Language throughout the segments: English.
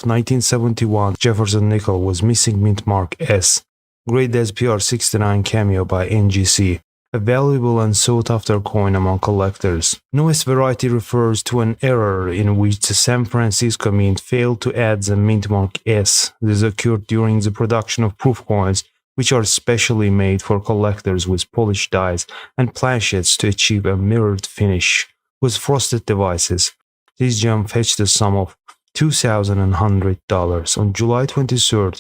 of 1971 Jefferson nickel was missing mint mark S, graded as PR69 Cameo by NGC, a valuable and sought-after coin among collectors. Newest variety refers to an error in which the San Francisco Mint failed to add the mint mark S. This occurred during the production of proof coins, which are specially made for collectors with polished dies and planchets to achieve a mirrored finish with frosted devices. This gem fetched a sum of $2,100 on July 23,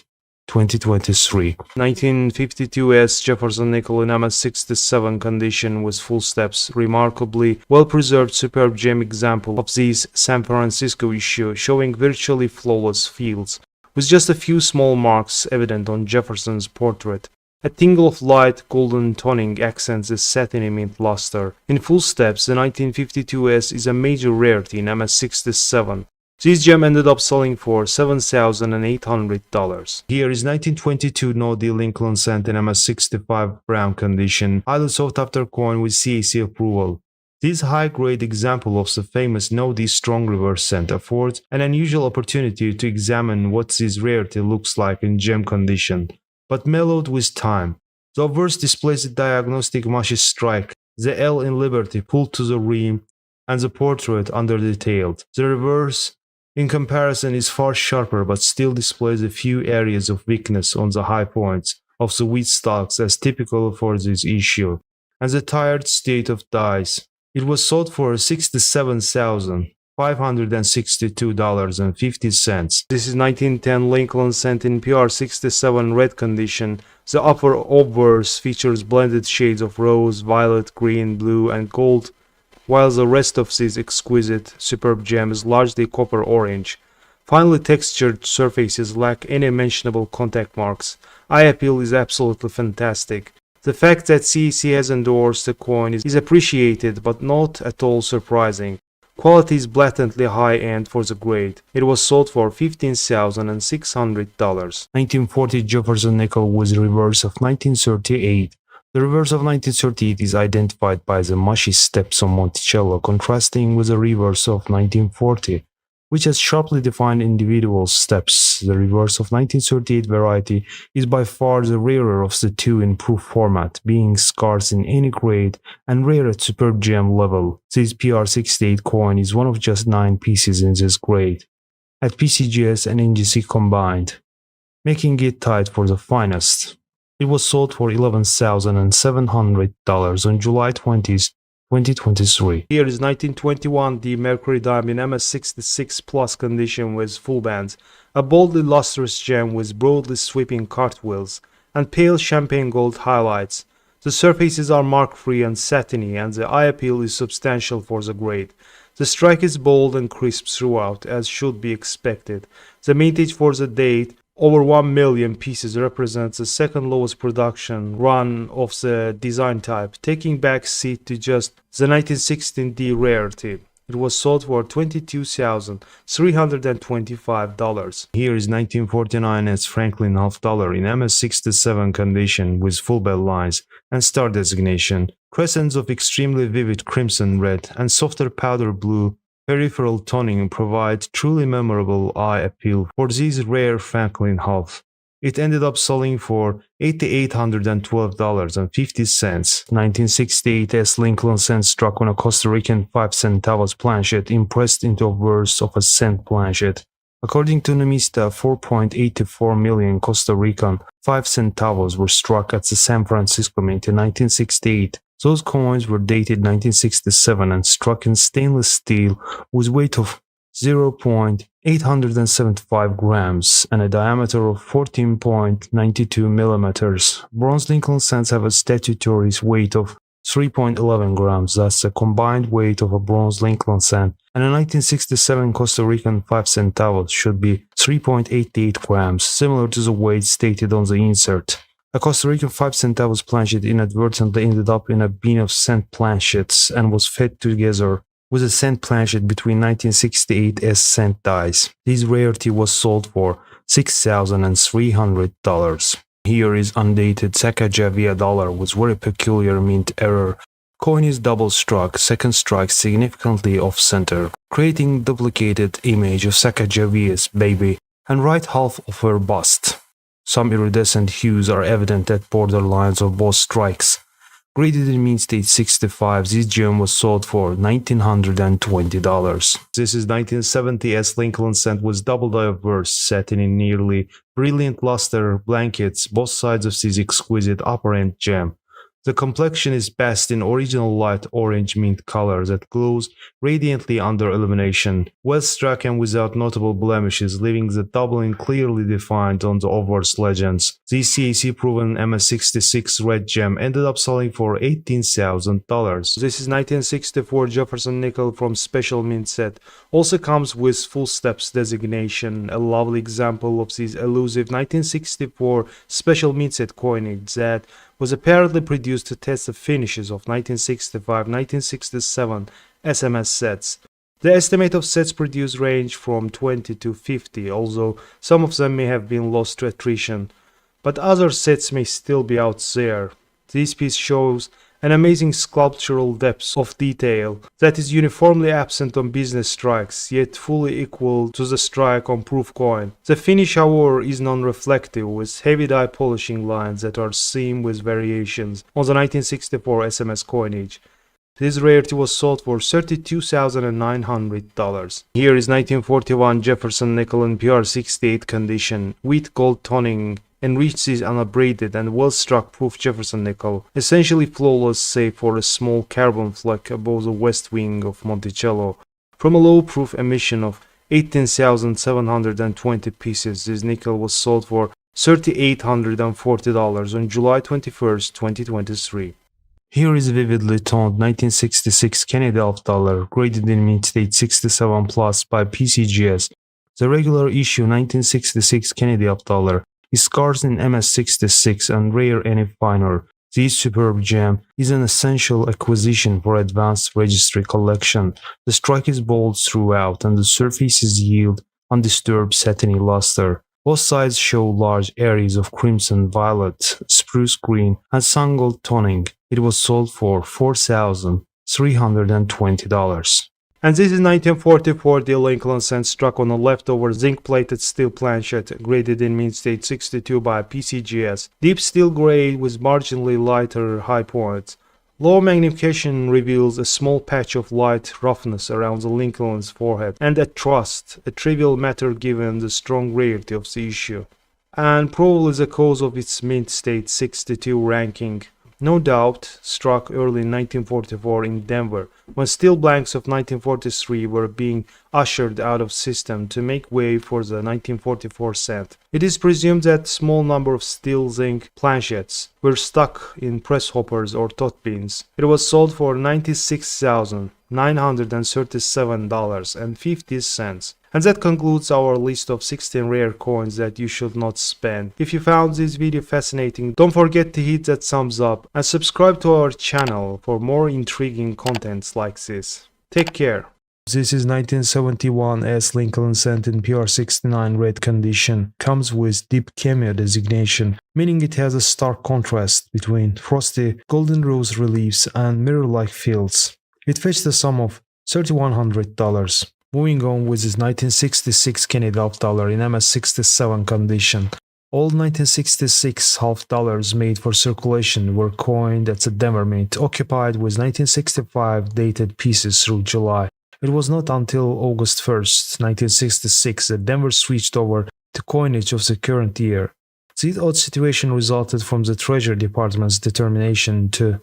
2023. 1952 S Jefferson nickel in MS67 condition with full steps. Remarkably well-preserved superb gem example of this San Francisco issue, showing virtually flawless fields, with just a few small marks evident on Jefferson's portrait. A tingle of light golden toning accents the satiny mint luster. In full steps, the 1952 S is a major rarity in MS67. This gem ended up selling for $7,800. Here is 1922 no-D Lincoln cent in MS65 brown condition, highly sought-after coin with CAC approval. This high-grade example of the famous no-D strong reverse cent affords an unusual opportunity to examine what this rarity looks like in gem condition, but mellowed with time. The obverse displays the diagnostic mushy strike, the L in Liberty pulled to the rim, and the portrait under-detailed. The reverse, in comparison, is far sharper but still displays a few areas of weakness on the high points of the wheat stalks as typical for this issue, and the tired state of dies. It was sold for $67,562.50. This is 1910 Lincoln cent in PR67 red condition. The upper obverse features blended shades of rose, violet, green, blue, and gold, while the rest of this exquisite, superb gem is largely copper orange. Finely textured surfaces lack any mentionable contact marks. Eye appeal is absolutely fantastic. The fact that CAC has endorsed the coin is appreciated but not at all surprising. Quality is blatantly high-end for the grade. It was sold for $15,600. 1940 Jefferson nickel with reverse of 1938. The reverse of 1938 is identified by the mushy steps on Monticello, contrasting with the reverse of 1940, which has sharply defined individual steps. The reverse of 1938 variety is by far the rarer of the two in proof format, being scarce in any grade and rare at superb gem level. This PR68 coin is one of just 9 pieces in this grade, at PCGS and NGC combined, making it tied for the finest. It was sold for $11,700 on July 20, 2023. Here is 1921 the Mercury dime in MS66 plus condition with full bands, a boldly lustrous gem with broadly sweeping cartwheels and pale champagne gold highlights. The surfaces are mark-free and satiny, and the eye appeal is substantial for the grade. The strike is bold and crisp throughout, as should be expected. The mintage for the date, over 1 million pieces, represents the second lowest production run of the design type, taking back seat to just the 1916D rarity. It was sold for $22,325. Here is 1949 S Franklin $half in MS67 condition with full bell lines and star designation, crescents of extremely vivid crimson red and softer powder blue peripheral toning provide truly memorable eye appeal for this rare Franklin half. It ended up selling for $8,812.50. 1968 S Lincoln cent struck on a Costa Rican 5 centavos planchet impressed into a verse of a cent planchet. According to Numismatic, 4.84 million Costa Rican 5 centavos were struck at the San Francisco Mint in 1968. Those coins were dated 1967 and struck in stainless steel with weight of 0.875 grams and a diameter of 14.92 millimeters. Bronze Lincoln cents have a statutory weight of 3.11 grams, thus a combined weight of a bronze Lincoln cent and a 1967 Costa Rican 5 centavos should be 3.88 grams, similar to the weight stated on the insert. A Costa Rican 5 centavos planchet inadvertently ended up in a bin of cent planchets and was fed together with a cent planchet between 1968 S cent dies. This rarity was sold for $6,300. Here is undated Sacagawea dollar with very peculiar mint error. Coin is double struck, second strike significantly off center, creating duplicated image of Sacagawea's baby and right half of her bust. Some iridescent hues are evident at borderlines of both strikes. Graded in mint state 65, this gem was sold for $1,920. This is 1970 S Lincoln cent with double diverse satin in nearly brilliant luster blankets, both sides of this exquisite upper end gem. The complexion is best in original light orange mint color that glows radiantly under illumination, well struck and without notable blemishes, leaving the doubling clearly defined on the obverse legends. This CAC-proven MS66 red gem ended up selling for $18,000. This is 1964 Jefferson nickel from Special Mint set. Also comes with full steps designation, a lovely example of this elusive 1964 Special Mint set coinage that was apparently produced to test the finishes of 1965-1967 SMS sets. The estimate of sets produced range from 20 to 50, although some of them may have been lost to attrition, but other sets may still be out there. This piece shows an amazing sculptural depth of detail that is uniformly absent on business strikes, yet fully equal to the strike on proof coin. The finish, however, is non-reflective, with heavy dye polishing lines that are seen with variations on the 1964 SMS coinage. This rarity was sold for $32,900. Here is 1941 Jefferson nickel in PR68 condition, with gold toning, enriched is unabraded and well-struck proof Jefferson nickel, essentially flawless save for a small carbon fleck above the west wing of Monticello. From a low-proof emission of 18,720 pieces, this nickel was sold for $3,840 on July 21, 2023. Here is vividly toned 1966 Canadian dollar, graded in mint state 67 plus by PCGS. The regular issue 1966 Canadian dollar is scarce in MS66 and rare any finer. This superb gem is an essential acquisition for advanced registry collection. The strike is bold throughout and the surfaces yield undisturbed satiny luster. Both sides show large areas of crimson, violet, spruce green, and sun gold toning. It was sold for $4,320. And this is 1944 D. Lincoln cent struck on a leftover zinc-plated steel planchet, graded in mint state 62 by PCGS. Deep steel gray with marginally lighter high points. Low magnification reveals a small patch of light roughness around the Lincoln's forehead, and at trust, a trivial matter given the strong rarity of the issue, and probably the cause of its mint state 62 ranking. No doubt struck early in 1944 in Denver, when steel blanks of 1943 were being ushered out of system to make way for the 1944 cent. It is presumed that small number of steel zinc planchets were stuck in press hoppers or tot bins. It was sold for $96,937.50. And that concludes our list of 16 rare coins that you should not spend. If you found this video fascinating, don't forget to hit that thumbs up and subscribe to our channel for more intriguing contents like this. Take care. This is 1971 S Lincoln cent in PR69 red condition. Comes with deep cameo designation, meaning it has a stark contrast between frosty golden rose reliefs and mirror-like fields. It fetched a sum of $3,100. Moving on with this 1966 Canadian dollar in MS67 condition. All 1966 half dollars made for circulation were coined at the Denver Mint, occupied with 1965 dated pieces through July. It was not until August 1st, 1966 that Denver switched over to coinage of the current year. This odd situation resulted from the Treasury Department's determination to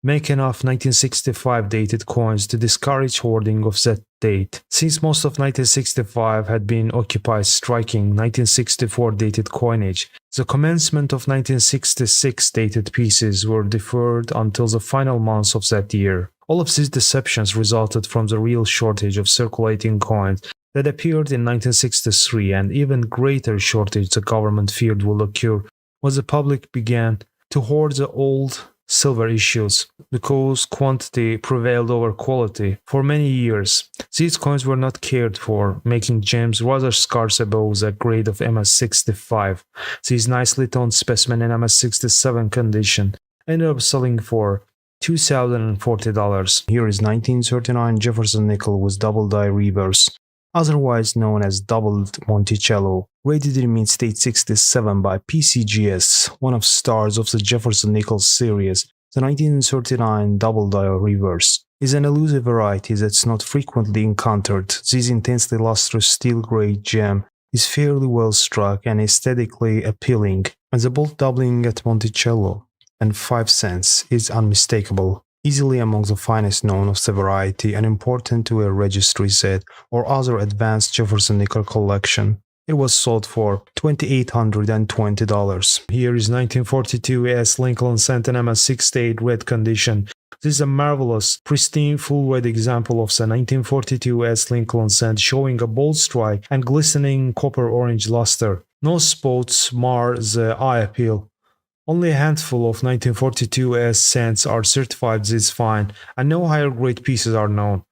make enough 1965 dated coins to discourage hoarding of that date, since most of 1965 had been occupied striking 1964 dated coinage. The commencement of 1966 dated pieces were deferred until the final months of that year. All of these deceptions resulted from the real shortage of circulating coins that appeared in 1963, and even greater shortage the government feared will occur when the public began to hoard the old silver issues, because quantity prevailed over quality for many years. These coins were not cared for, making gems rather scarce above the grade of MS65. This nicely toned specimen in MS67 condition ended up selling for $2,040. Here is 1939 Jefferson nickel with double die reverse. otherwise known as doubled Monticello, rated in mint state 67 by PCGS, one of stars of the Jefferson-Nichols series. The 1939 double dial reverse is an elusive variety that's not frequently encountered. This intensely lustrous steel gray gem is fairly well struck and aesthetically appealing, and the bold doubling at Monticello and 5 cents is unmistakable, easily among the finest known of the variety and important to a registry set or other advanced Jefferson-Nichols collection. It was sold for $2,820. Here is 1942 S Lincoln Cent in MS68 red condition. This is a marvelous, pristine, full red example of the 1942 S Lincoln Cent, showing a bold strike and glistening copper-orange luster. No spots mar the eye appeal. Only a handful of 1942 S cents are certified this fine, and no higher grade pieces are known.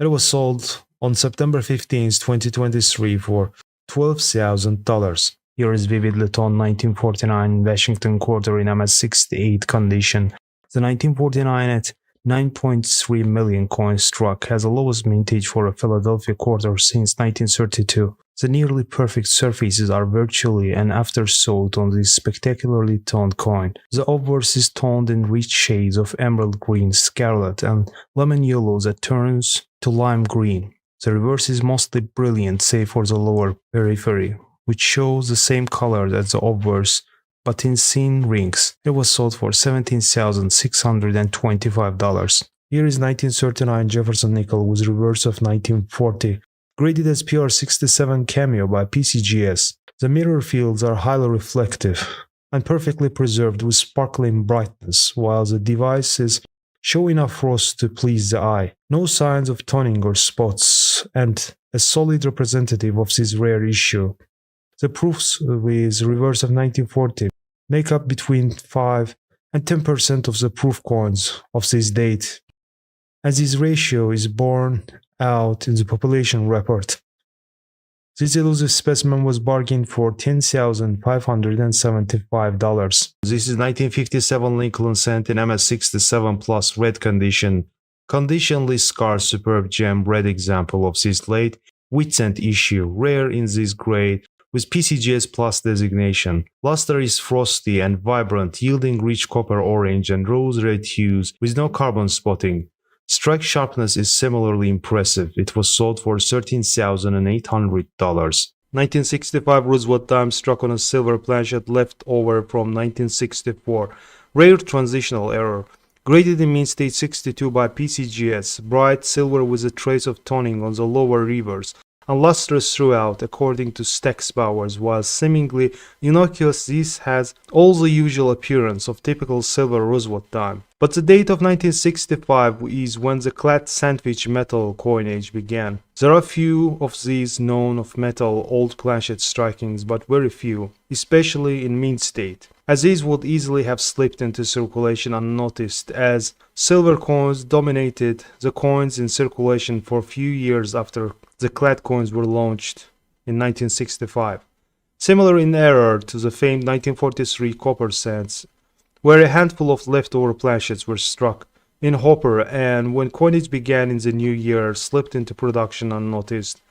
It was sold on September 15, 2023 for $12,000. Here is vividly toned 1949 Washington quarter in MS68 condition. The 1949 at 9.3 million coin struck has the lowest mintage for a Philadelphia quarter since 1932. The nearly perfect surfaces are virtually an afterthought on this spectacularly toned coin. The obverse is toned in rich shades of emerald green, scarlet, and lemon yellow that turns to lime green. The reverse is mostly brilliant save for the lower periphery, which shows the same color as the obverse, but in thin rings. It was sold for $17,625. Here is 1939 Jefferson-Nichols with reverse of 1940, graded as PR69 Cameo by PCGS. The mirror fields are highly reflective and perfectly preserved with sparkling brightness, while the devices show enough frost to please the eye. No signs of toning or spots, and a solid representative of this rare issue. The proofs with reverse of 1940 make up between 5 and 10% of the proof coins of this date, as this ratio is borne out in the population report. This elusive specimen was bargained for $10,575. This is 1957 Lincoln Cent in MS67 plus red condition. Conditionally scarce superb gem red example of this late Whitcent issue, rare in this grade, with PCGS Plus designation. Luster is frosty and vibrant, yielding rich copper orange and rose red hues with no carbon spotting. Strike sharpness is similarly impressive. It was sold for $13,800. 1965 Roosevelt dime struck on a silver planchet left over from 1964. Rare transitional error. Graded in mint state 62 by PCGS. Bright silver with a trace of toning on the lower reverse, and lustrous throughout according to Stack's Bowers, while seemingly innocuous this has all the usual appearance of typical silver Roosevelt dime. But the date of 1965 is when the clad sandwich metal coinage began. There are few of these known of metal old planchet strikings, but very few, especially in mint state, as these would easily have slipped into circulation unnoticed, as silver coins dominated the coins in circulation for a few years after the clad coins were launched in 1965. Similar in error to the famed 1943 copper cents, where a handful of leftover planchets were struck in hopper and when coinage began in the new year slipped into production unnoticed.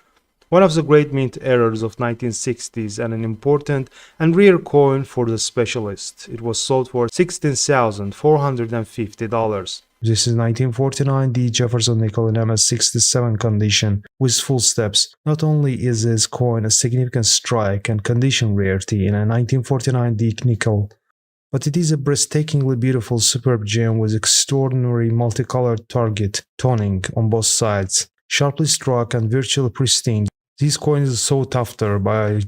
One of the great mint errors of 1960s and an important and rare coin for the specialist. It was sold for $16,450. This is 1949 D Jefferson-Nichols in MS67 condition with full steps. Not only is this coin a significant strike and condition rarity in a 1949 D nickel, but it is a breathtakingly beautiful superb gem with extraordinary multicolored target toning on both sides, sharply struck and virtually pristine. These coins are sought after by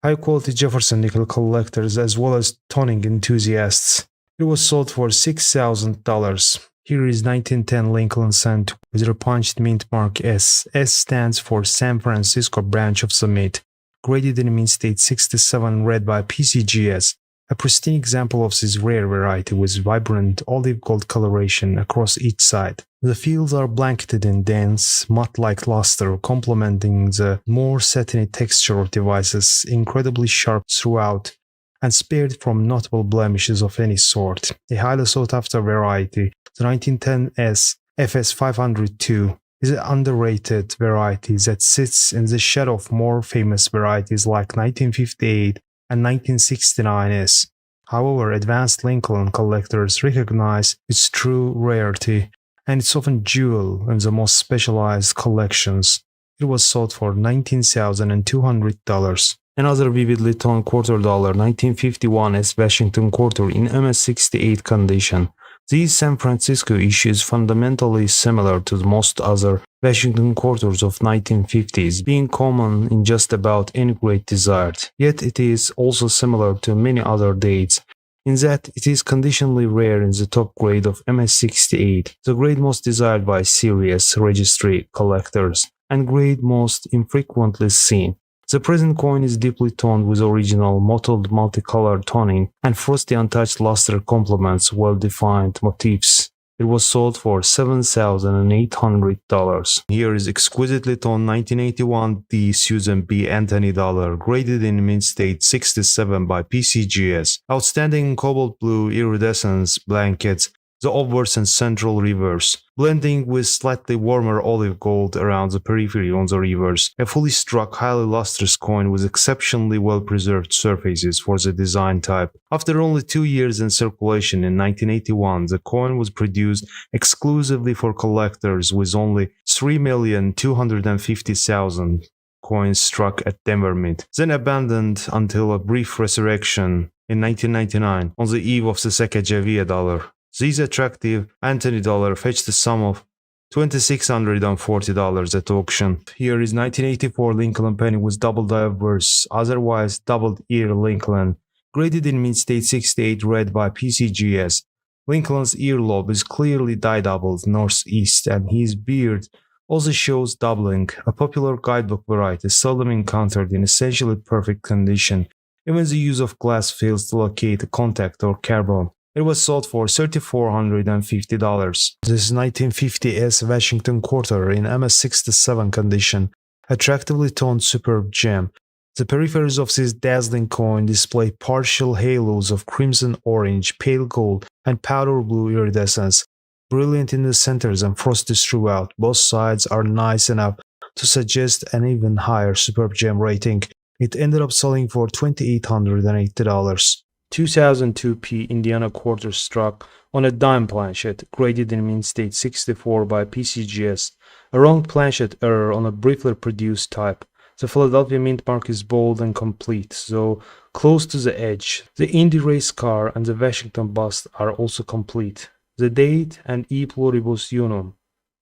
high-quality Jefferson-Nichols collectors as well as toning enthusiasts. It was sold for $6,000. Here is 1910 Lincoln Cent with a punched mint mark S. S stands for San Francisco branch of the mint, graded in mint state 67 red by PCGS. A pristine example of this rare variety with vibrant olive gold coloration across each side. The fields are blanketed in dense, matte-like luster, complementing the more satiny texture of devices, incredibly sharp throughout, and spared from notable blemishes of any sort. A highly sought-after variety, the 1910 S FS502, is an underrated variety that sits in the shadow of more famous varieties like 1958 and 1969s. However, advanced Lincoln collectors recognize its true rarity, and it's often jewel in the most specialized collections. It was sold for $19,200. Another vividly toned quarter dollar 1951 S Washington quarter in MS68 condition. This San Francisco issue is fundamentally similar to most other Washington quarters of 1950s, being common in just about any grade desired. Yet it is also similar to many other dates, in that it is conditionally rare in the top grade of MS68, the grade most desired by serious registry collectors, and grade most infrequently seen. The present coin is deeply toned with original mottled multicolored toning, and frosty untouched luster complements well-defined motifs. It was sold for $7,800. Here is exquisitely toned 1981 D. Susan B. Anthony dollar, graded in mint state 67 by PCGS. Outstanding cobalt blue iridescence blankets, the obverse and central reverse, blending with slightly warmer olive gold around the periphery on the reverse. A fully struck, highly lustrous coin with exceptionally well-preserved surfaces for the design type. After only 2 years in circulation in 1981, the coin was produced exclusively for collectors, with only 3,250,000 coins struck at Denver Mint, then abandoned until a brief resurrection in 1999 on the eve of the Sacagawea dollar. This attractive Anthony dollar fetched a sum of $2,640 at auction. Here is 1984 Lincoln penny with double diverse, otherwise doubled ear Lincoln, graded in mint state 68, read by PCGS. Lincoln's earlobe is clearly die-doubled northeast, and his beard also shows doubling, a popular guidebook variety seldom encountered in essentially perfect condition. Even the use of glass fails to locate a contact or carbon. It was sold for $3,450. This 1950 S Washington quarter in MS67 condition, attractively toned superb gem. The peripheries of this dazzling coin display partial halos of crimson orange, pale gold, and powder blue iridescence, brilliant in the centers and frosty throughout. Both sides are nice enough to suggest an even higher superb gem rating. It ended up selling for $2,880. 2002 P Indiana quarter struck on a dime planchet, graded in mint state 64 by PCGS, a wrong planchet error on a briefly produced type. The Philadelphia mint mark is bold and complete, though close to the edge. The Indy race car and the Washington bust are also complete. The date and E pluribus unum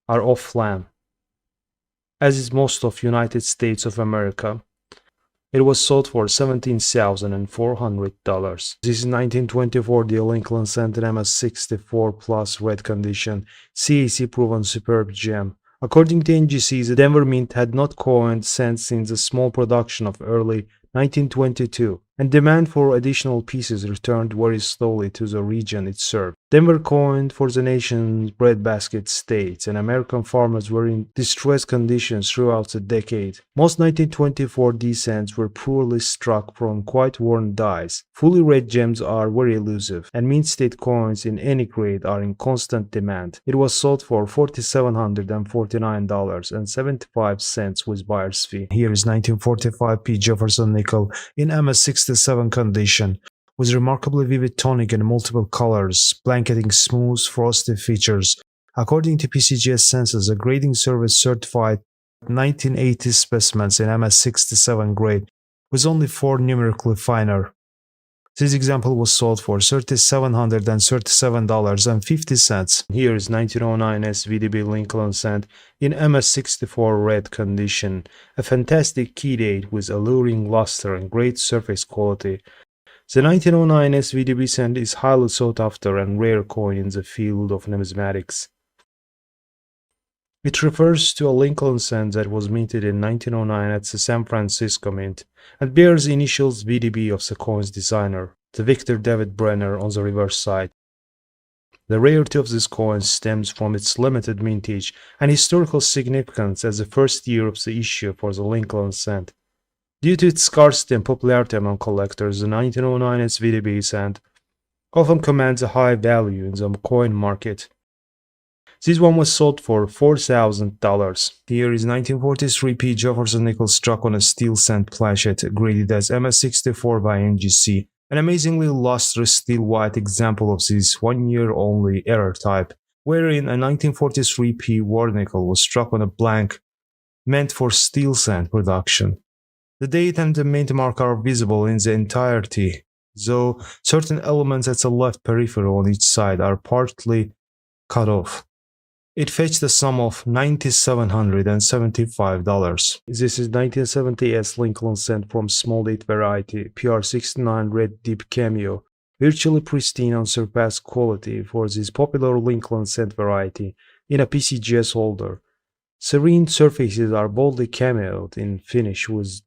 are off flam, as is most of United States of America. It was sold for $17,400. This is 1924 D. Lincoln Cent in MS64 plus red condition, CAC proven superb gem. According to NGC, the Denver Mint had not coined cents since the small production of early 1922, and demand for additional pieces returned very slowly to the region it served. Denver coined for the nation's breadbasket states, and American farmers were in distressed conditions throughout the decade. Most 1924 D cents were poorly struck from quite worn dies. Fully red gems are very elusive, and mint state coins in any grade are in constant demand. It was sold for $4,749.75 with buyer's fee. Here is 1945 P Jefferson nickel in MS67 condition, with remarkably vivid tonic and multiple colors, blanketing smooth, frosty features. According to PCGS census, a grading service certified 1980 specimens in MS67 grade, with only 4 numerically finer. This example was sold for $3,737.50. Here is 1909 SVDB Lincoln Cent in MS64 red condition, a fantastic key date with alluring luster and great surface quality. The 1909 SVDB cent is highly sought after and rare coin in the field of numismatics. It refers to a Lincoln cent that was minted in 1909 at the San Francisco Mint and bears the initials VDB of the coin's designer, the Victor David Brenner, on the reverse side. The rarity of this coin stems from its limited mintage and historical significance as the first year of the issue for the Lincoln cent. Due to its scarcity and popularity among collectors, the 1909 SVDB cent often commands a high value in the coin market. This one was sold for $4,000. Here is 1943p Jefferson nickel struck on a steel sand planchet graded as MS64 by NGC, an amazingly lustrous steel white example of this 1-year-only error type, wherein a 1943p war nickel was struck on a blank meant for steel sand production. The date and the mint mark are visible in the entirety, though certain elements at the left peripheral on each side are partly cut off. It fetched a sum of $9,775. This is 1970s Lincoln Cent from small date variety, PR69 Red Deep Cameo, virtually pristine unsurpassed quality for this popular Lincoln Cent variety in a PCGS holder. Serene surfaces are boldly cameoed in finish with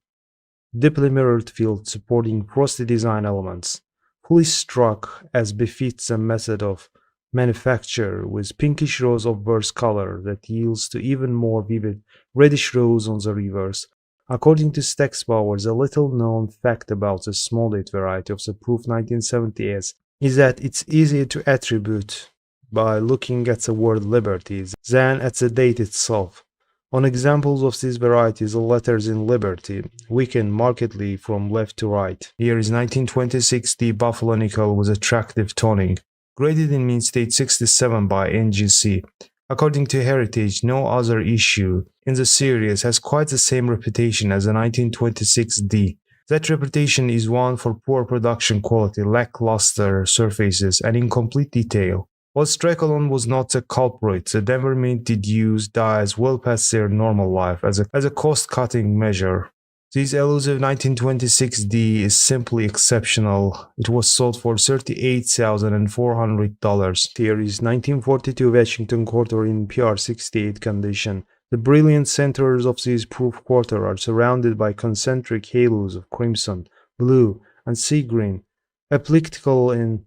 deeply mirrored field supporting frosty design elements, fully struck as befits a method of manufacture with pinkish rose obverse color that yields to even more vivid reddish rose on the reverse. According to Stax Powers, a little known fact about the small date variety of the Proof 1970s is that it's easier to attribute by looking at the word liberties than at the date itself. On examples of these varieties, the letters in Liberty weaken markedly from left to right. Here is 1926D Buffalo Nickel with attractive toning, graded in mint state 67 by NGC. According to Heritage, no other issue in the series has quite the same reputation as the 1926D. That reputation is one for poor production quality, lackluster surfaces, and incomplete detail. While Stracolon was not the culprit, the Denver Mint did use dyes well past their normal life as a cost-cutting measure. This elusive 1926D is simply exceptional. It was sold for $38,400. Here is 1942 Washington Quarter in PR68 condition. The brilliant centers of this proof quarter are surrounded by concentric halos of crimson, blue, and sea green, elliptical in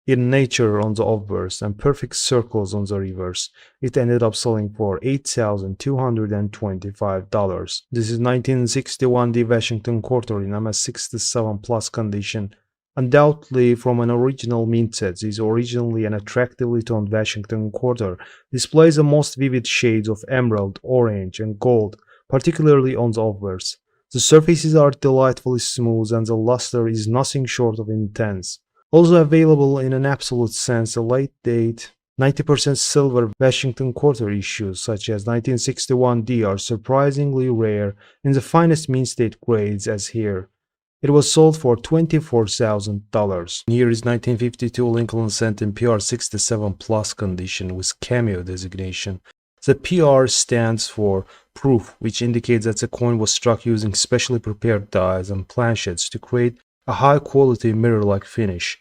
nature on the obverse and perfect circles on the reverse. It ended up selling for $8,225. This is 1961D Washington Quarter in MS67 Plus condition. Undoubtedly from an original mint set, this originally an attractively toned Washington Quarter displays the most vivid shades of emerald, orange, and gold, particularly on the obverse. The surfaces are delightfully smooth and the luster is nothing short of intense. Also available in an absolute sense, the late date 90% silver Washington Quarter issues such as 1961D are surprisingly rare in the finest mint state grades as here. It was sold for $24,000. Here is 1952 Lincoln Cent in PR67 Plus condition with Cameo designation. The PR stands for Proof, which indicates that the coin was struck using specially prepared dies and planchets to create a high-quality mirror-like finish.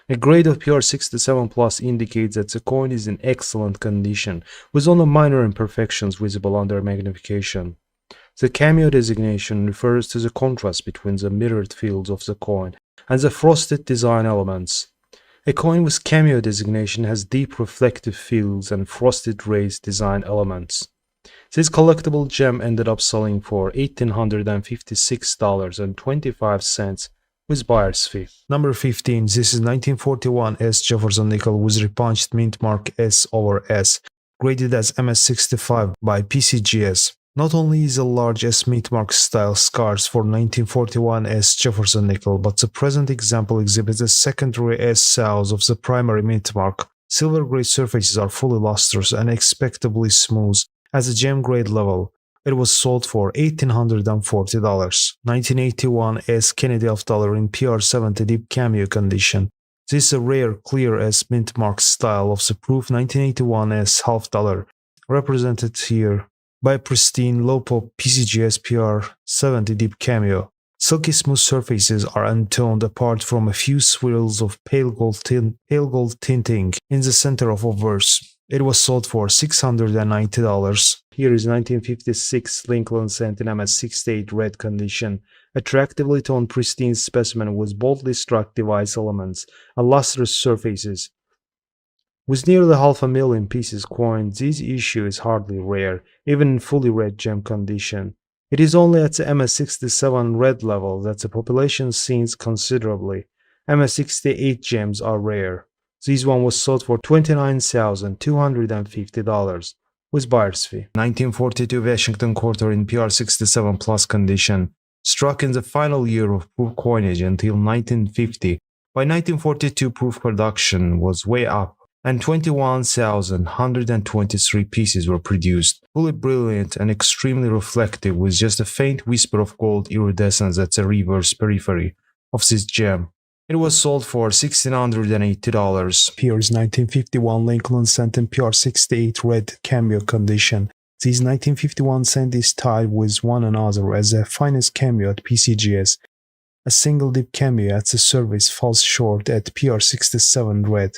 A grade of PR67 Plus indicates that the coin is in excellent condition, with only minor imperfections visible under magnification. The Cameo designation refers to the contrast between the mirrored fields of the coin and the frosted design elements. A coin with Cameo designation has deep reflective fields and frosted raised design elements. This collectible gem ended up selling for $1,856.25 with buyer's fee. Number 15. This is 1941 S Jefferson Nickel with repunched mint mark S/S, graded as MS65 by PCGS. Not only is a large S mint mark style scarce for 1941 S Jefferson Nickel, but the present example exhibits a secondary S south of the primary mint mark. Silver grade surfaces are fully lustrous and expectably smooth at the gem grade level. It was sold for $1,840. 1981 S Kennedy half dollar in PR70 deep cameo condition. This is a rare clear S mint mark style of the Proof 1981 S half dollar, represented here by pristine low pop PCGS PR70 deep cameo. Silky smooth surfaces are untoned apart from a few swirls of pale gold tinting in the center of obverse. It was sold for $690. Here is 1956 Lincoln Cent in MS68 red condition. Attractively toned pristine specimen with boldly struck device elements and lustrous surfaces. With nearly 500,000 pieces coined, this issue is hardly rare, even in fully red gem condition. It is only at the MS67 red level that the population sinks considerably. MS68 gems are rare. This one was sold for $29,250 with buyer's fee. 1942 Washington quarter in PR67 plus condition, struck in the final year of proof coinage until 1950. By 1942, proof production was way up, and 21,123 pieces were produced, fully brilliant and extremely reflective, with just a faint whisper of gold iridescence at the reverse periphery of this gem. It was sold for $1,680. Here's 1951 Lincoln cent in PR68 red cameo condition. This 1951 cent is tied with one another as the finest cameo at PCGS. A single dip cameo at the service falls short at PR67 red.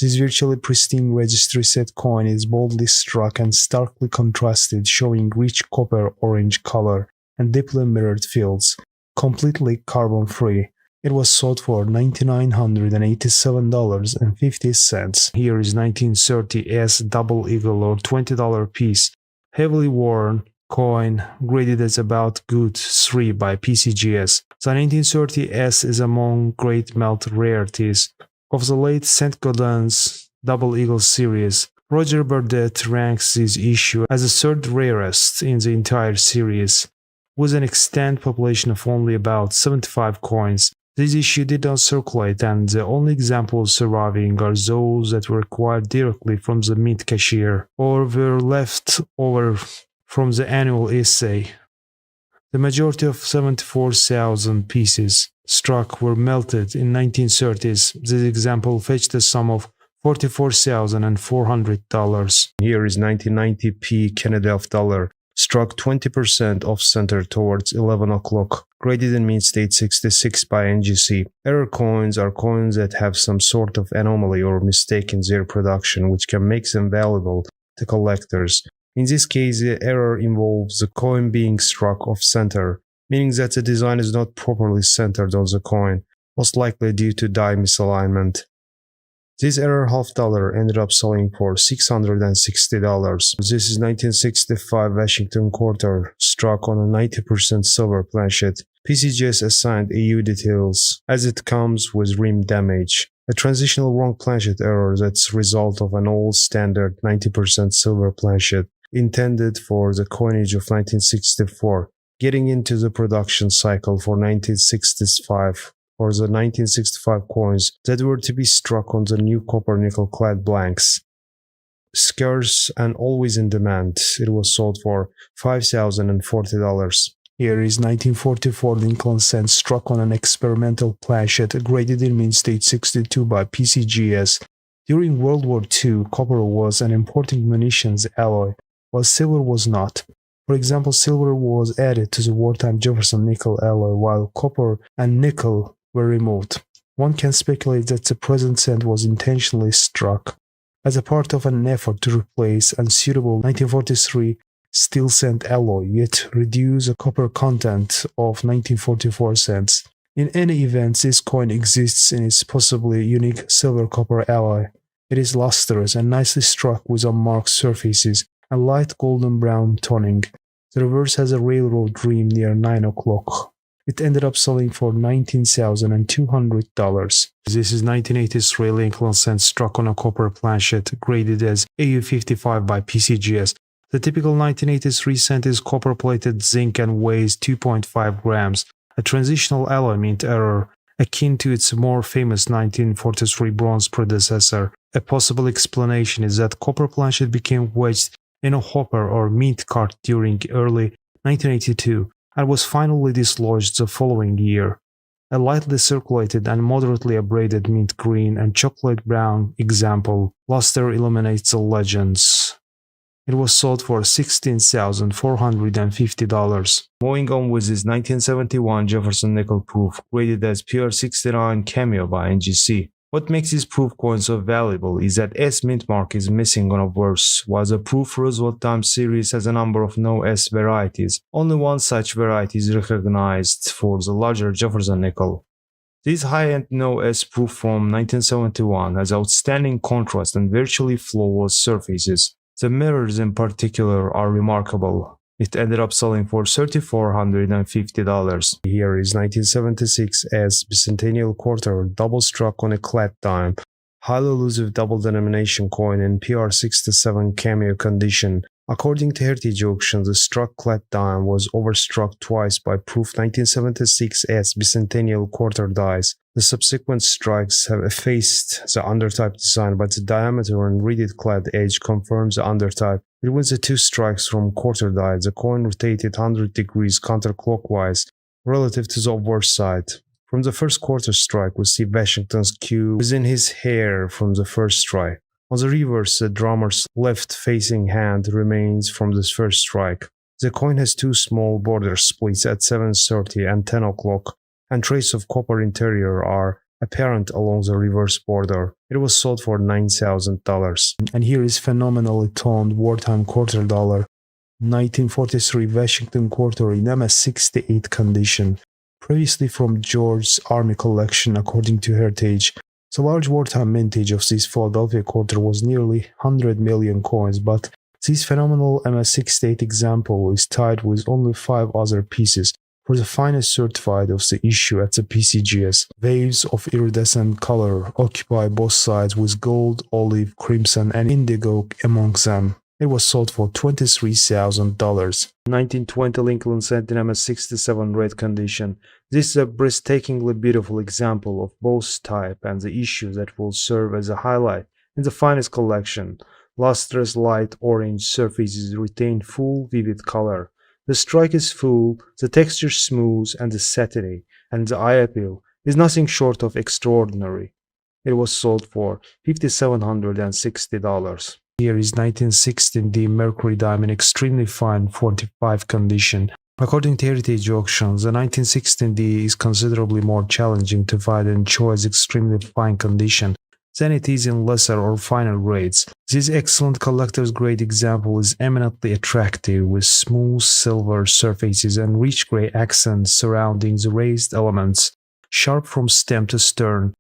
This virtually pristine registry set coin is boldly struck and starkly contrasted, showing rich copper-orange color and deeply mirrored fields, completely carbon-free. It was sold for $987.50. Here is 1930 S double eagle or $20 piece, heavily worn coin, graded as about good 3 by PCGS. The 1930 S is among great melt rarities of the late St. Gaudens Double Eagle series. Roger Burdett ranks this issue as the third rarest in the entire series, with an extant population of only about 75 coins. This issue did not circulate, and the only examples surviving are those that were acquired directly from the mint cashier or were left over from the annual essay. The majority of 74,000 pieces struck were melted in 1930s. This example fetched a sum of $44,400. Here is 1990p Canadian dollar, struck 20% off center towards 11 o'clock, graded in mint state 66 by NGC. Error coins are coins that have some sort of anomaly or mistake in their production, which can make them valuable to collectors. In this case, the error involves the coin being struck off center, meaning that the design is not properly centered on the coin, most likely due to die misalignment. This error $half ended up selling for $660. This is 1965 Washington quarter, struck on a 90% silver planchet. PCGS assigned EU details, as it comes with rim damage. A transitional wrong planchet error that's the result of an old standard 90% silver planchet intended for the coinage of 1964, getting into the production cycle for 1965 for the 1965 coins that were to be struck on the new copper nickel clad blanks. Scarce and always in demand, it was sold for $5,040. Here is 1944 Lincoln cent struck on an experimental planchet graded in mint state 62 by PCGS. During World War II, copper was an important munitions alloy, while silver was not. For example, silver was added to the wartime Jefferson nickel alloy, while copper and nickel were removed. One can speculate that the present cent was intentionally struck as a part of an effort to replace unsuitable 1943 steel cent alloy, yet reduce the copper content of 1944 cents. In any event, this coin exists in its possibly unique silver-copper alloy. It is lustrous and nicely struck with unmarked surfaces and light golden brown toning. The reverse has a railroad rim near 9 o'clock. It ended up selling for $19,200. This is 1983 Lincoln cent struck on a copper planchet graded as AU55 by PCGS. The typical 1983 cent is copper-plated zinc and weighs 2.5 grams, a transitional alloy mint error akin to its more famous 1943 bronze predecessor. A possible explanation is that copper planchet became wedged in a hopper or mint cart during early 1982 and was finally dislodged the following year. A lightly circulated and moderately abraded mint green and chocolate brown example luster illuminates the legends. It was sold for $16,450. Moving on with this 1971 Jefferson nickel proof, graded as PR69 Cameo by NGC. What makes this proof coin so valuable is that S mint mark is missing on a verse, while the proof Roosevelt time series has a number of no S varieties. Only one such variety is recognized for the larger Jefferson nickel. This high-end no S proof from 1971 has outstanding contrast and virtually flawless surfaces. The mirrors in particular are remarkable. It ended up selling for $3,450. Here is 1976 S bicentennial quarter double struck on a clad dime, highly elusive double denomination coin in PR69 Cameo condition. According to Heritage Auctions, the struck clad dime was overstruck twice by proof 1976S bicentennial quarter dies. The subsequent strikes have effaced the undertype design, but the diameter and reeded clad edge confirms the undertype. Between the two strikes from quarter die, the coin rotated 100 degrees counterclockwise relative to the obverse side. From the first quarter strike, we see Washington's Q within his hair from the first strike. On the reverse, the drummer's left-facing hand remains from the first strike. The coin has two small border splits at 7:30 and 10 o'clock, and traces of copper interior are apparent along the reverse border. It was sold for $9,000. And here is phenomenally toned wartime quarter dollar, 1943 Washington quarter in MS68 condition, previously from George's Army collection according to Heritage. The large wartime mintage of this Philadelphia quarter was nearly 100 million coins, but this phenomenal MS68 example is tied with only 5 other pieces for the finest certified of the issue at the PCGS. Waves of iridescent color occupy both sides with gold, olive, crimson, and indigo among them. It was sold for $23,000. 1920 Lincoln Cent in MS67 red condition. This is a breathtakingly beautiful example of both type and the issue that will serve as a highlight in the finest collection. Lustrous light orange surfaces retain full vivid color. The strike is full, the texture smooth and satiny, and the eye appeal is nothing short of extraordinary. It was sold for $5,760. Here is 1916D Mercury Diamond extremely fine 45 condition. According to Heritage Auctions, the 1916D is considerably more challenging to find and show as extremely fine condition than it is in lesser or finer grades. This excellent collector's grade example is eminently attractive with smooth silver surfaces and rich gray accents surrounding the raised elements, sharp from stem to stern.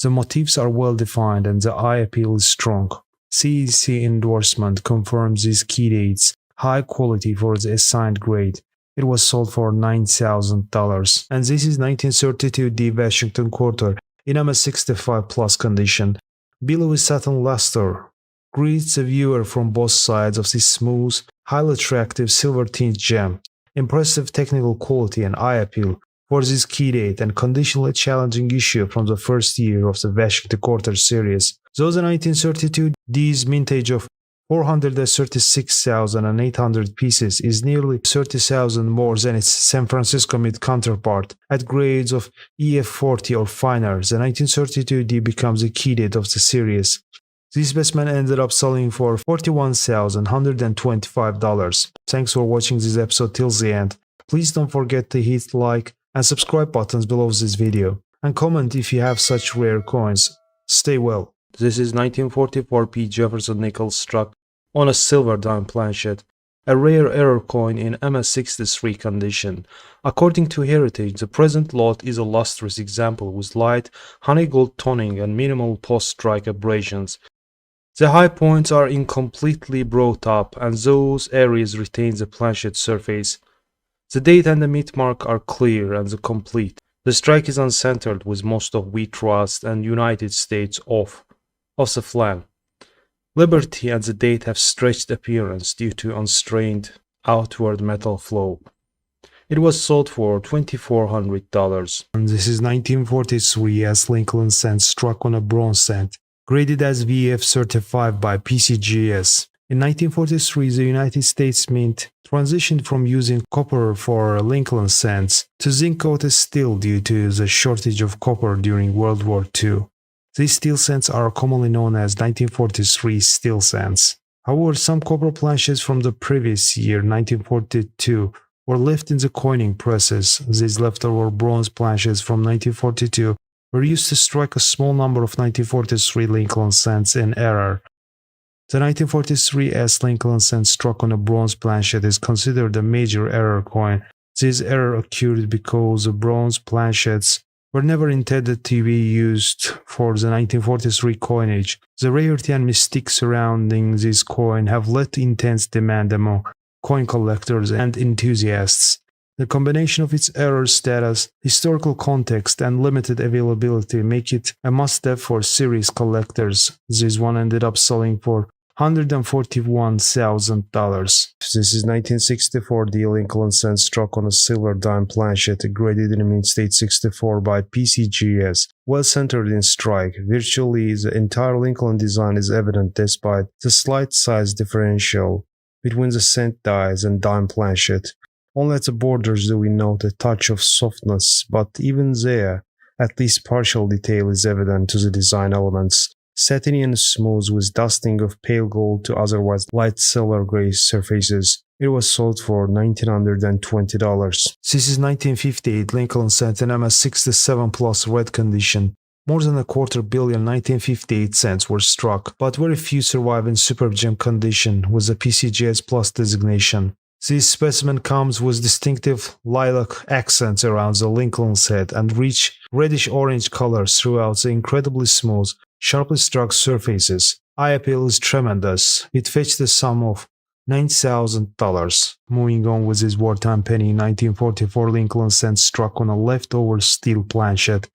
The motifs are well defined and the eye appeal is strong. CEC endorsement confirms these key dates, high quality for the assigned grade. It was sold for $9,000. And this is 1932D Washington quarter in MS65 plus condition. Billowy satin luster greets the viewer from both sides of this smooth, highly attractive silver-tinged gem. Impressive technical quality and eye appeal for this key date and conditionally challenging issue from the first year of the Washington quarter series. Though the 1932D's mintage of 436,800 pieces is nearly 30,000 more than its San Francisco Mint counterpart at grades of EF40 or finer, the 1932D becomes the key date of the series. This specimen ended up selling for $41,125. Thanks for watching this episode till the end. Please don't forget to hit like and subscribe buttons below this video, and comment if you have such rare coins. Stay well. This is 1944 P. Jefferson nickel struck on a silver dime planchet, a rare error coin in MS63 condition. According to Heritage, the present lot is a lustrous example with light honey gold toning and minimal post-strike abrasions. The high points are incompletely brought up, and those areas retain the planchet surface. The date and the mint mark are clear and complete. The strike is uncentered with most of wheat rust and United States off the flank. Liberty and the date have stretched appearance due to unstrained outward metal flow. It was sold for $2,400. And this is 1943 as Lincoln cent struck on a bronze cent, graded as VF certified by PCGS. In 1943, the United States Mint transitioned from using copper for Lincoln cents to zinc-coated steel due to the shortage of copper during World War II. These steel cents are commonly known as 1943 steel cents. However, some copper planches from the previous year, 1942, were left in the coining presses. These leftover bronze planches from 1942 were used to strike a small number of 1943 Lincoln cents in error. The 1943 S Lincoln cent struck on a bronze planchet is considered a major error coin. This error occurred because the bronze planchets were never intended to be used for the 1943 coinage. The rarity and mystique surrounding this coin have led to intense demand among coin collectors and enthusiasts. The combination of its error status, historical context, and limited availability make it a must-have for serious collectors. This one ended up selling for $141,000. This is 1964 D. Lincoln Cent struck on a silver dime planchet graded in Mint State 64 by PCGS. Well centered in strike, virtually the entire Lincoln design is evident despite the slight size differential between the cent dies and dime planchet. Only at the borders do we note a touch of softness, but even there, at least partial detail is evident to the design elements. Satiny and smooth with dusting of pale gold to otherwise light silver gray surfaces. It was sold for $1,920. This is 1958 Lincoln Cent in MS67 Plus red condition. More than $250 million 1958 cents were struck, but very few survive in superb gem condition with the PCGS Plus designation. This specimen comes with distinctive lilac accents around the Lincoln head and rich reddish-orange colors throughout the incredibly smooth, sharply struck surfaces. Eye appeal is tremendous. It fetched the sum of $9,000. Moving on with this wartime penny, 1944 Lincoln Cent struck on a leftover steel planchet,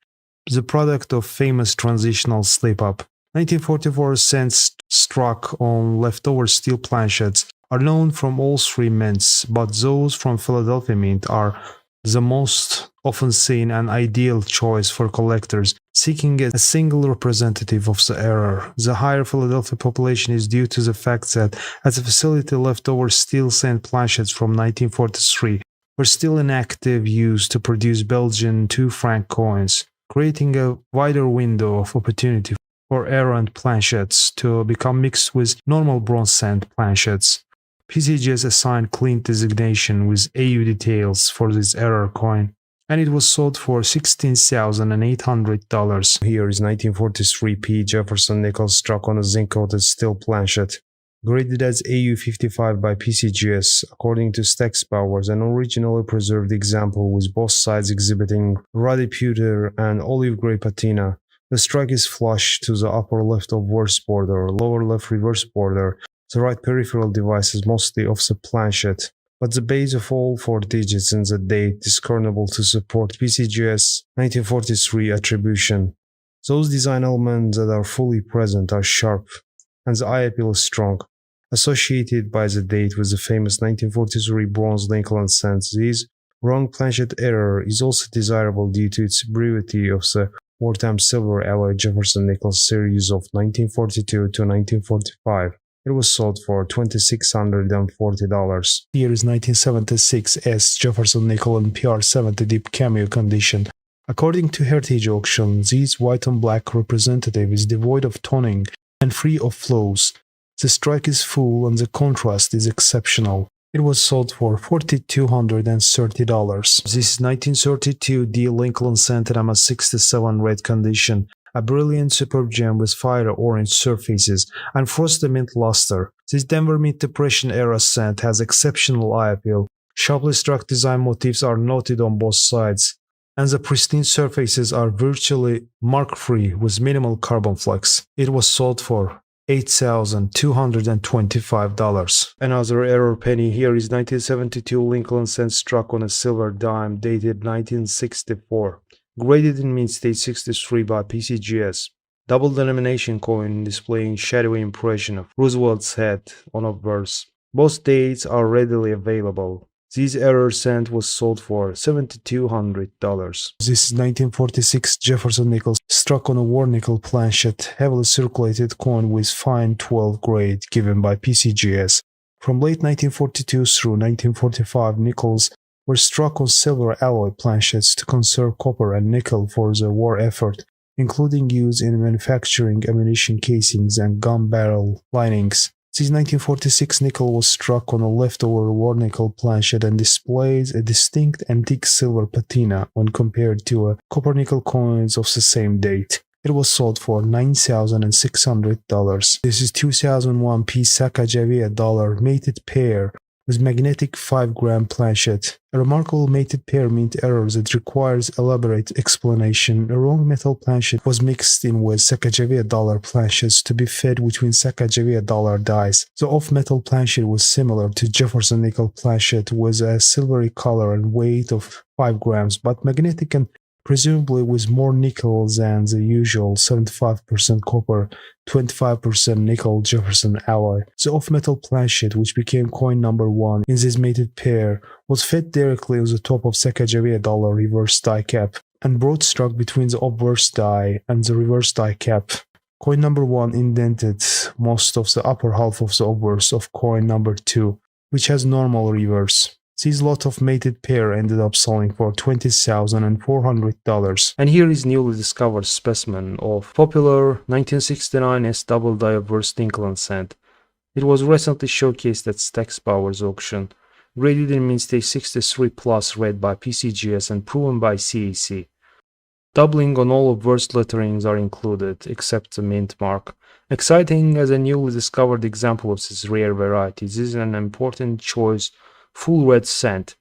the product of famous transitional slip-up. 1944 cents struck on leftover steel planchets are known from all three mints, but those from Philadelphia Mint are the most often seen and ideal choice for collectors seeking a single representative of the error. The higher Philadelphia population is due to the fact that at the facility leftover steel cent planchets from 1943 were still in active use to produce Belgian 2-franc coins, creating a wider window of opportunity for errant planchets to become mixed with normal bronze cent planchets. PCGS assigned clean designation with AU details for this error coin, and it was sold for $16,800. Here is 1943 P. Jefferson nickel struck on a zinc-coated steel planchet, graded as AU55 by PCGS. According to Stax Powers, an originally preserved example with both sides exhibiting ruddy pewter and olive gray patina. The strike is flush to the upper left obverse border, lower left reverse border. The right peripheral device is mostly off the planchet, but the base of all four digits in the date is discernible to support PCGS 1943 attribution. Those design elements that are fully present are sharp, and the eye appeal is strong. Associated by the date with the famous 1943 bronze Lincoln Cent, this wrong planchet error is also desirable due to its brevity of the wartime silver alloy Jefferson nickel series of 1942 to 1945. It was sold for $2,640. Here is 1976 S Jefferson nickel in PR70 deep cameo condition. According to Heritage Auction, this white on black representative is devoid of toning and free of flows. The strike is full and the contrast is exceptional. It was sold for $4,230. This is 1932 D Lincoln Cent in MS67 red condition. A brilliant superb gem with fire orange surfaces and frosted mint luster. This Denver Mint Depression era cent has exceptional eye appeal. Sharply struck design motifs are noted on both sides, and the pristine surfaces are virtually mark-free with minimal carbon flex. It was sold for $8,225. Another error penny. Here is 1972 Lincoln Cent struck on a silver dime dated 1964. Graded in Mint State 63 by PCGS. Double denomination coin displaying shadowy impression of Roosevelt's head on obverse. Both dates are readily available. This error cent was sold for $7,200. This is 1946 Jefferson nickel struck on a war nickel planchet, heavily circulated coin with fine 12 grade given by PCGS. From late 1942 through 1945, nickels were struck on silver alloy planchets to conserve copper and nickel for the war effort, including use in manufacturing ammunition casings and gun barrel linings. This 1946 nickel was struck on a leftover war nickel planchet and displays a distinct antique silver patina when compared to copper nickel coins of the same date. It was sold for $9,600. This is 2001 P. Sacagawea dollar mated pair with magnetic 5-gram planchet. A remarkable mated pair mint error that requires elaborate explanation. A wrong metal planchet was mixed in with Sacagawea dollar planchets to be fed between Sacagawea dollar dies. The off-metal planchet was similar to Jefferson nickel planchet with a silvery color and weight of 5 grams, but magnetic and presumably with more nickel than the usual 75% copper, 25% nickel Jefferson alloy. The off-metal planchet, which became coin number 1 in this mated pair, was fed directly on the top of Sacagawea dollar reverse die cap and broad struck between the obverse die and the reverse die cap. Coin number 1 indented most of the upper half of the obverse of coin number 2, which has normal reverse. This lot of mated pair ended up selling for $20,400. And here is newly discovered specimen of popular 1969 S double die obverse nickel cent. It was recently showcased at Stax Power's auction, graded in mint stage 63 plus, read by PCGS and proven by CAC. Doubling on all obverse letterings are included, except the mint mark. Exciting as a newly discovered example of this rare variety, this is an important choice full red cent.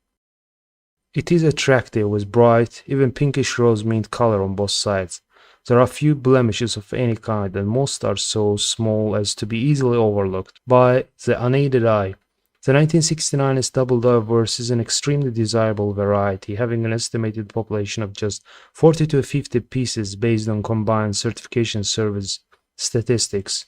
It is attractive with bright, even pinkish rose mint color on both sides. There are few blemishes of any kind, and most are so small as to be easily overlooked by the unaided eye. The 1969 S double die obverse is an extremely desirable variety, having an estimated population of just 40 to 50 pieces based on combined certification service statistics.